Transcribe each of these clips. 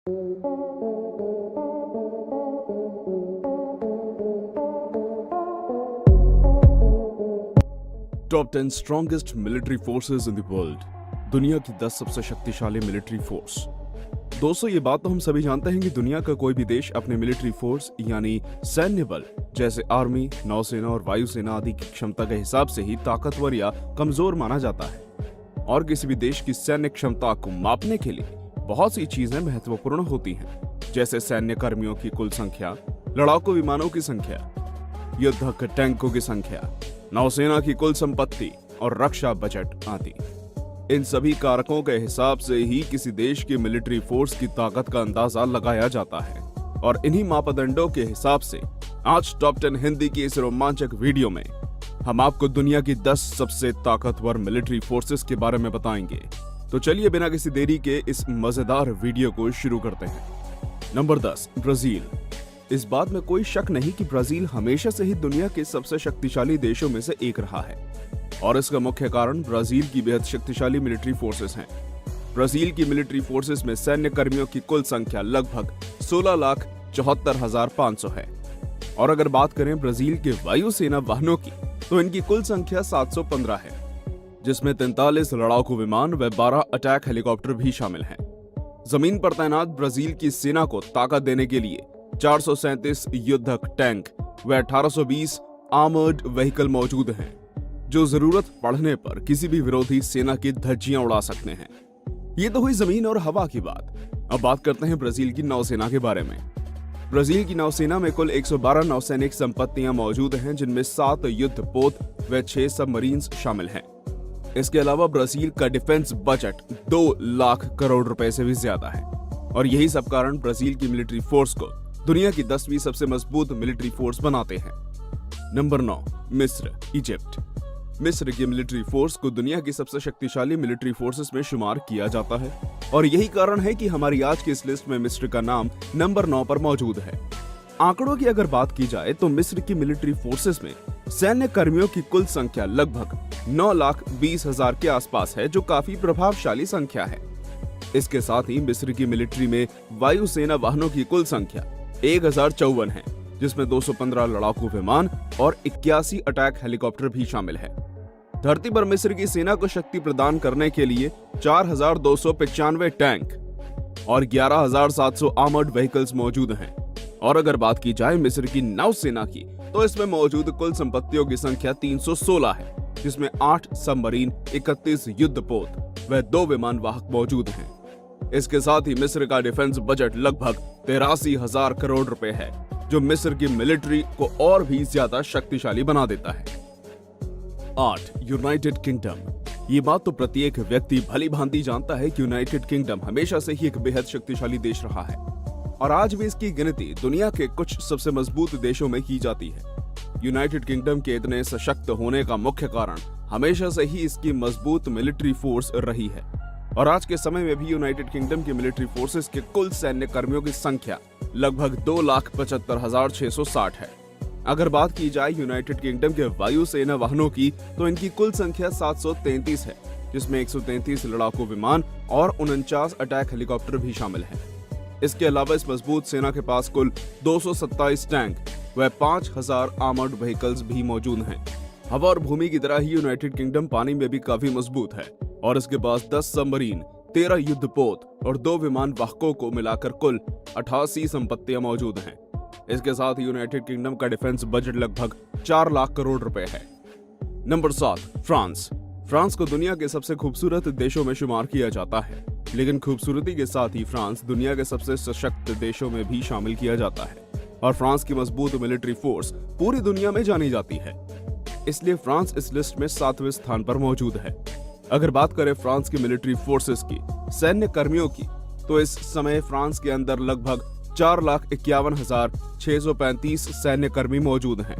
Top 10 strongest military forces in the world. दुनिया की 10 सबसे शक्तिशाली मिलिट्री फोर्स। दोस्तों, ये बात तो हम सभी जानते हैं कि दुनिया का कोई भी देश अपने मिलिट्री फोर्स यानी सैन्य बल जैसे आर्मी, नौसेना और वायुसेना आदि की क्षमता के हिसाब से ही ताकतवर या कमजोर माना जाता है। और किसी भी देश की सैन्य क्षमता को मापने के लिए बहुत सी चीजें महत्वपूर्ण होती हैं, जैसे सैन्य कर्मियों की कुल संख्या, लड़ाकू विमानों की संख्या, युद्धक टैंकों की संख्या, नौसेना की कुल संपत्ति और रक्षा बजट आदि। इन सभी कारकों के हिसाब से ही किसी देश की मिलिट्री फोर्स की ताकत का अंदाजा लगाया जाता है। और इन्हीं मापदंडों के हिसाब से आज टॉप 10 हिंदी की इस रोमांचक वीडियो में हम आपको दुनिया की 10 सबसे ताकतवर मिलिट्री फोर्सेस के बारे में बताएंगे। तो चलिए बिना किसी देरी के इस मजेदार वीडियो को शुरू करते हैं। Number 10, Brazil. इस बात में कोई शक नहीं कि ब्राजील हमेशा से ही दुनिया के सबसे शक्तिशाली देशों में से एक रहा है, और इसका मुख्य कारण ब्राजील की बेहद शक्तिशाली मिलिट्री फोर्सेस हैं। ब्राजील की मिलिट्री फोर्सेस में सैन्य कर्मियों की कुल संख्या लगभग 16,74,500 है। और अगर बात करें ब्राजील के वायुसेना वाहनों की, तो इनकी कुल संख्या 715 है, जिसमें 43 लड़ाकू विमान व 12 अटैक हेलीकॉप्टर भी शामिल हैं। जमीन पर तैनात ब्राजील की सेना को ताकत देने के लिए 437 युद्धक टैंक व 1820 आर्मर्ड व्हीकल मौजूद हैं, जो जरूरत पड़ने पर किसी भी विरोधी सेना की धज्जियां उड़ा सकते हैं। ये तो हुई जमीन और हवा की बात। अब बात करते हैं ब्राजील की नौसेना के बारे में। ब्राजील की नौसेना में कुल 112 नौसैनिक संपत्तियां मौजूद हैं, जिनमें 7 युद्धपोत व 6 सबमरीन्स शामिल हैं। इसके अलावा ब्राजील का डिफेंस बजट 2 लाख करोड़ रुपए से भी ज्यादा है, और यही सब कारण ब्राजील की मिलिट्री फोर्स को दुनिया की 10वीं सबसे मजबूत मिलिट्री फोर्स बनाते हैं। नंबर 9, मिस्र, इजिप्ट। मिस्र की मिलिट्री फोर्स को दुनिया की सबसे शक्तिशाली मिलिट्री फोर्सेस में शुमार किया जाता है, और यही कारण है कि हमारी आज की इस लिस्ट में मिस्र का नाम नंबर 9 पर मौजूद है। आंकड़ों की अगर बात की जाए तो मिस्र की मिलिट्री फोर्सेस में सैन्य कर्मियों की कुल संख्या लगभग 9,20,000 के आसपास है, जो काफी प्रभावशाली संख्या है। इसके साथ ही मिस्र की मिलिट्री में वायुसेना वाहनों की कुल संख्या 1054 है, जिसमें 215 लड़ाकू विमान और 81 अटैक हेलीकॉप्टर भी शामिल है। धरती पर मिस्र की सेना को शक्ति प्रदान करने के लिए 4,295 टैंक और 11,700 आर्मर्ड व्हीकल्स मौजूद हैं। और अगर बात की जाए मिस्र की नौसेना की, तो इसमें मौजूद कुल संपत्तियों की संख्या 316 है, जिसमें 8 सबमरीन, 31 युद्धपोत व 2 विमान वाहक मौजूद हैं। इसके साथ ही मिस्र का डिफेंस बजट लगभग 83,000 करोड़ रुपए है, जो मिस्र की मिलिट्री को और भी ज्यादा शक्तिशाली बना देता है। 8, यूनाइटेड किंगडम। ये बात तो प्रत्येक व्यक्ति भली भांति जानता है कि यूनाइटेड किंगडम हमेशा से ही एक बेहद शक्तिशाली देश रहा है, और आज भी इसकी गिनती दुनिया के कुछ सबसे मजबूत देशों में की जाती है। यूनाइटेड किंगडम के इतने सशक्त होने का मुख्य कारण हमेशा से ही इसकी मजबूत मिलिट्री फोर्स रही है, और आज के समय में भी यूनाइटेड किंगडम की मिलिट्री फोर्सेस के कुल सैन्य कर्मियों की संख्या लगभग 2,75,660 है। अगर बात की जाए यूनाइटेड किंगडम के वायुसेना वाहनों की, तो इनकी कुल संख्या 733 है, जिसमें 133 लड़ाकू विमान और 49 अटैक हेलीकॉप्टर भी शामिल हैं। इसके अलावा इस मजबूत सेना के पास कुल 227 टैंक व 5,000 आर्मर्ड व्हीकल्स भी मौजूद हैं। हवा और भूमि की तरह ही यूनाइटेड किंगडम पानी में भी काफी मजबूत है, और इसके पास 10 सबमरीन, 13 युद्धपोत और 2 विमान वाहकों को मिलाकर कुल 88 संपत्तियां मौजूद हैं। इसके साथ यूनाइटेड किंगडम का डिफेंस बजट लगभग 4 लाख करोड़ रुपए है। Number 7, France. फ्रांस को दुनिया के सबसे खूबसूरत देशों में शुमार किया जाता है, लेकिन खूबसूरती के साथ ही फ्रांस दुनिया के सबसे सशक्त देशों में भी शामिल किया जाता है, और फ्रांस की मजबूत मिलिट्री फोर्स पूरी दुनिया में जानी जाती है। इसलिए फ्रांस इस लिस्ट में 7वें स्थान पर मौजूद है। अगर बात करें फ्रांस की मिलिट्री फोर्सेस की सैन्य कर्मियों की, तो इस समय फ्रांस के अंदर लगभग 4,51,635 सैन्य कर्मी मौजूद हैं।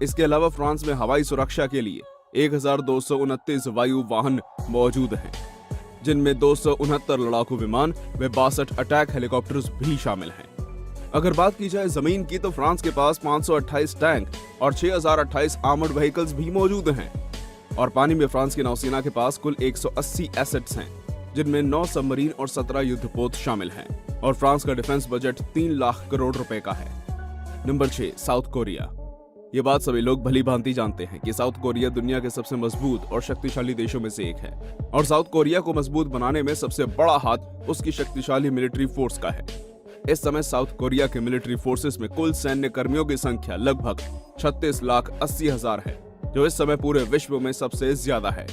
इसके अलावा फ्रांस में हवाई सुरक्षा के लिए 1,229 वायु वाहन मौजूद हैं, जिनमें 269 लड़ाकू विमान व 62 अटैक हेलीकॉप्टर्स भी शामिल हैं। अगर बात की जाए जमीन की, तो फ्रांस के पास 528 टैंक और 6,028 आर्मर्ड व्हीकल्स भी मौजूद हैं, और पानी में फ्रांस की नौसेना के पास कुल 180 एसेट्स हैं, जिनमें 9 सबमरीन और 17 युद्धपोत शामिल हैं। और फ्रांस का डिफेंस बजट 3 लाख करोड़ रुपए का है। Number 6, south Korea. ये बात सभी लोग भली भांति जानते हैं कि साउथ कोरिया दुनिया के सबसे मजबूत और शक्तिशाली देशों में से एक है और साउथ कोरिया को मजबूत बनाने में सबसे बड़ा हाथ उसकी शक्तिशाली मिलिट्री फोर्स का है। इस समय साउथ कोरिया के मिलिट्री फोर्सेस में कुल सैन्य कर्मियों की संख्या लगभग 36,80,000 है, जो इस समय पूरे विश्व में सबसे ज्यादा है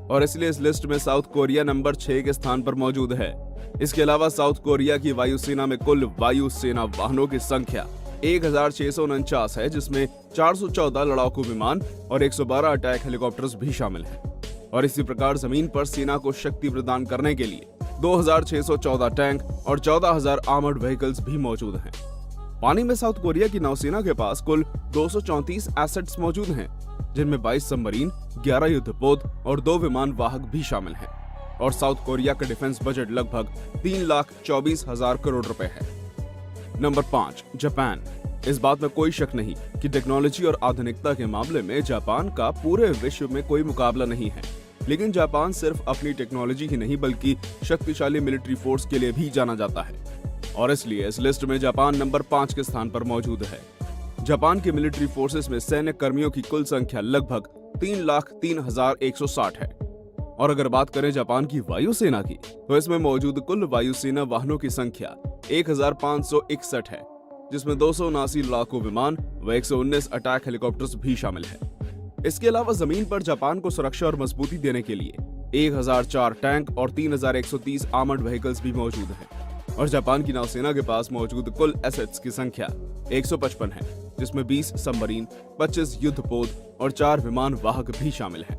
और इसलिए इस लिस्ट में साउथ कोरिया नंबर 6 के स्थान पर मौजूद है। इसके अलावा साउथ कोरिया की वायुसेना में कुल वायुसेना वाहनों की संख्या 1,649 है, जिसमें 414 लड़ाकू विमान और 112 अटैक हेलीकॉप्टर्स भी शामिल हैं। और इसी प्रकार जमीन पर सेना को शक्ति प्रदान करने के लिए 2,614 टैंक और 14,000 आर्मर्ड व्हीकल्स भी मौजूद हैं। पानी में साउथ कोरिया की नौसेना के पास कुल 234 एसेट्स मौजूद हैं, जिनमें 22 सबमरीन, 11 युद्धपोत और 2 विमान वाहक भी शामिल हैं। और साउथ कोरिया का डिफेंस बजट लगभग 3,24,000 करोड़ रुपए है। Number 5, Japan. इस बात में कोई शक नहीं कि टेक्नोलॉजी और आधुनिकता के मामले में जापान का पूरे विश्व में कोई मुकाबला नहीं है, लेकिन जापान सिर्फ अपनी टेक्नोलॉजी ही नहीं बल्कि शक्तिशाली मिलिट्री फोर्स के लिए भी जाना जाता है और इसलिए इस लिस्ट में जापान नंबर 5 के स्थान पर मौजूद है। जापान के मिलिट्री फोर्सेस में सैन्य कर्मियों की कुल संख्या लगभग 3,03,160 है और अगर बात करें जापान की वायुसेना की तो इसमें मौजूद कुल वायुसेना वाहनों की संख्या 1,561 है, जिसमें 279 लड़ाकू विमान व 119 अटैक हेलीकॉप्टर्स भी शामिल हैं। इसके अलावा जमीन पर जापान को सुरक्षा और मजबूती देने के लिए 1,004 टैंक और 3,130 आर्मर्ड व्हीकल्स भी मौजूद हैं और जापान की नौसेना के पास मौजूद कुल एसेट्स की संख्या 155 है, जिसमें 20 सबमरीन, 25 युद्धपोत और 4 विमान वाहक भी शामिल हैं।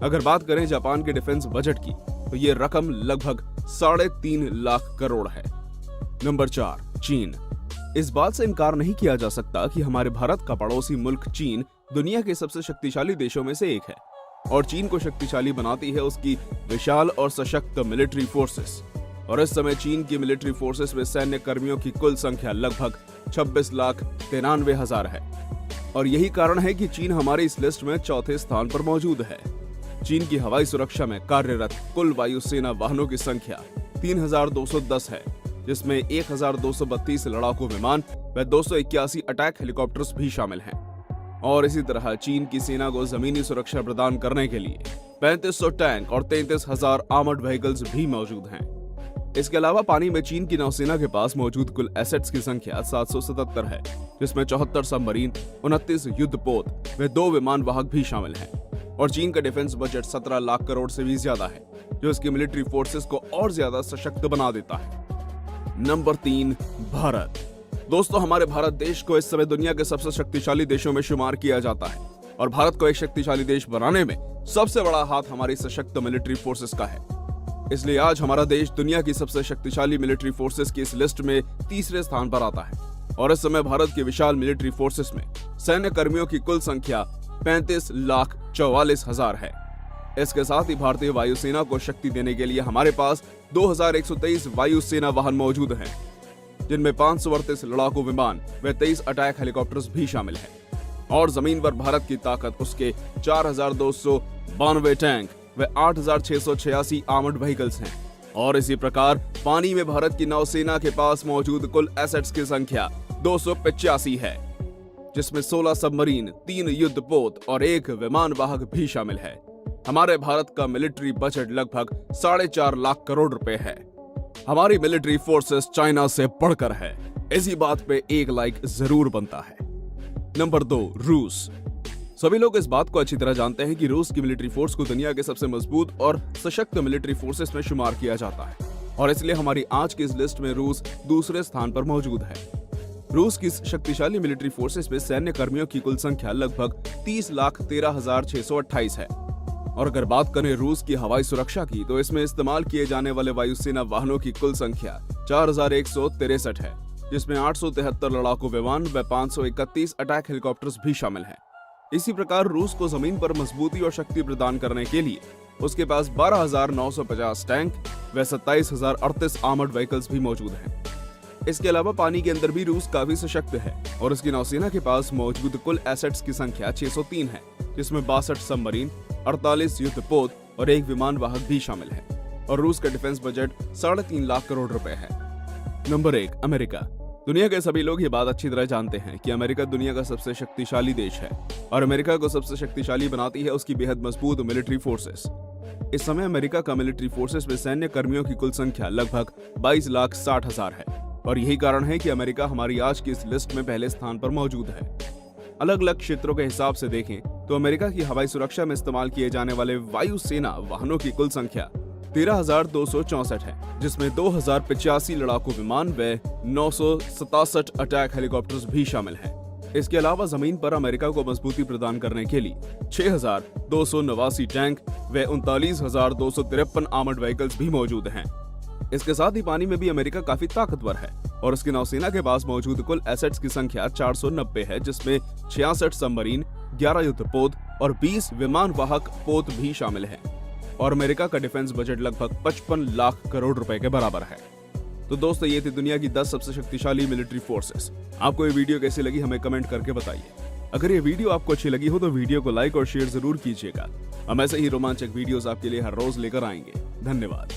अगर बात करें जापान के डिफेंस बजट की तो ये रकम लगभग 3.5 लाख करोड़ है। नंबर 4, चीन। इस बात से इनकार नहीं किया जा सकता कि हमारे भारत का पड़ोसी मुल्क चीन दुनिया के सबसे शक्तिशाली देशों में से एक है और चीन को शक्तिशाली बनाती है उसकी विशाल और सशक्त मिलिट्री फोर्सेस। और इस समय चीन की मिलिट्री फोर्सेस में सैन्य कर्मियों की कुल संख्या लगभग 26,93,000 है और यही कारण है कि चीन हमारी इस लिस्ट में चौथे स्थान पर मौजूद है। चीन की हवाई सुरक्षा में कार्यरत कुल वायुसेना वाहनों की संख्या 3,210 है, जिसमें 1,232 लड़ाकू विमान व 281 अटैक हेलीकॉप्टर्स भी शामिल हैं। और इसी तरह चीन की सेना को जमीनी सुरक्षा प्रदान करने के लिए 3,500 टैंक और 33,000 आर्मर्ड व्हीकल्स भी मौजूद हैं। इसके अलावा पानी में चीन की नौसेना के पास मौजूद कुल एसेट्स की संख्या 777 है, जिसमें 74 सबमरीन, 29 युद्धपोत व 2 विमान वाहक भी शामिल हैं। और चीन का डिफेंस बजट 17 लाख करोड़ से भी ज्यादा है, जो इसकी मिलिट्री फोर्सेस को और ज्यादा सशक्त बना देता है। नंबर 3, भारत। दोस्तों, हमारे भारत देश को इस समय दुनिया के सबसे शक्तिशाली देशों में शुमार किया जाता है और भारत को एक शक्तिशाली देश बनाने में सबसे बड़ा हाथ हमारी सशक्त मिलिट्री फोर्सेस का है। इसलिए आज हमारा देश दुनिया की सबसे शक्तिशाली मिलिट्री फोर्सेस की इस लिस्ट में तीसरे स्थान पर आता है और इस समय भारत की विशाल मिलिट्री फोर्सेस में सैन्य कर्मियों की कुल संख्या 35,44,000 है। इसके साथ ही भारतीय वायुसेना को शक्ति देने के लिए हमारे पास 2,123 वायुसेना वाहन मौजूद हैं, जिनमें 538 लड़ाकू विमान व 23 अटैक हेलीकॉप्टर्स भी शामिल हैं। और जमीन पर भारत की ताकत उसके 4,292 टैंक व 8,686 आर्मर्ड व्हीकल्स हैं। और इसी प्रकार पानी में भारत की नौसेना के पास मौजूद कुल एसेट्स की संख्या 285 है, जिसमें 16 सबमरीन, 3 युद्धपोत और 1 विमान वाहक भी शामिल है। हमारे भारत का मिलिट्री बजट लगभग 4.5 लाख करोड़ रुपए है। हमारी मिलिट्री फोर्सेस चाइना से बढ़कर है। इसी बात पे एक लाइक जरूर बनता है। नंबर 2, रूस। सभी लोग इस बात को अच्छी तरह जानते हैं कि रूस की मिलिट्री फोर्स को दुनिया के सबसे मजबूत और सशक्त मिलिट्री फोर्सेस में शुमार किया जाता है और इसलिए हमारी आज की इस लिस्ट में रूस दूसरे स्थान पर मौजूद है। रूस की शक्तिशाली मिलिट्री फोर्सेस में सैन्य कर्मियों की कुल संख्या लगभग 30,13,628 है। और अगर बात करें रूस की हवाई सुरक्षा की तो इसमें इस्तेमाल किए जाने वाले वायुसेना वाहनों की कुल संख्या 4,163 है, जिसमें 873 लड़ाकू विमान व 531 अटैक हेलीकॉप्टर्स भी शामिल हैं। इसी प्रकार रूस को जमीन पर मजबूती और शक्ति प्रदान करने के लिए उसके पास 12,950 टैंक व 27,038 आर्मर्ड व्हीकल्स भी मौजूद हैं। इसके अलावा पानी के अंदर भी रूस काफी सशक्त है और उसकी नौसेना के पास मौजूद कुल एसेट्स की संख्या 603 है, जिसमें 62 सबमरीन, 48 युद्धपोत और 1 विमान वाहक भी शामिल है। और रूस का डिफेंस बजट 3.5 लाख करोड़ रुपए है। Number 1, America. दुनिया के सभी लोग ये बात अच्छी तरह जानते हैं कि अमेरिका दुनिया का सबसे शक्तिशाली देश है और अमेरिका को सबसे शक्तिशाली बनाती है उसकी बेहद मजबूत मिलिट्री फोर्सेस। इस समय अमेरिका का मिलिट्री फोर्सेस में सैन्य कर्मियों की कुल संख्या लगभग 22,60,000 है और यही कारण है कि अमेरिका हमारी आज की इस लिस्ट में पहले स्थान पर मौजूद है। अलग अलग क्षेत्रों के हिसाब से देखें तो अमेरिका की हवाई सुरक्षा में इस्तेमाल किए जाने वाले वायुसेना वाहनों की कुल संख्या 13,264 है, जिसमें 2,085 लड़ाकू विमान व 967 अटैक हेलीकॉप्टर्स भी शामिल हैं। इसके अलावा जमीन पर अमेरिका को मजबूती प्रदान करने के लिए 6,289 टैंक व 39,253 आर्मर्ड व्हीकल्स भी मौजूद हैं। इसके साथ ही पानी में भी अमेरिका काफी ताकतवर है और उसकी नौसेना के पास मौजूद कुल एसेट्स की संख्या 490 है, जिसमें 66 सबमरीन, 11 युद्धपोत और 20 विमान वाहक पोत भी शामिल हैं। और अमेरिका का डिफेंस बजट लगभग 55 लाख करोड़ रुपए के बराबर है। तो दोस्तों, ये थी दुनिया की 10 सबसे शक्तिशाली मिलिट्री फोर्सेस। आपको ये वीडियो कैसी लगी हमें कमेंट करके बताइए। अगर ये वीडियो आपको अच्छी लगी हो तो वीडियो को लाइक और शेयर जरूर कीजिएगा। हम ऐसे ही रोमांचक वीडियोस आपके लिए हर रोज लेकर आएंगे। धन्यवाद।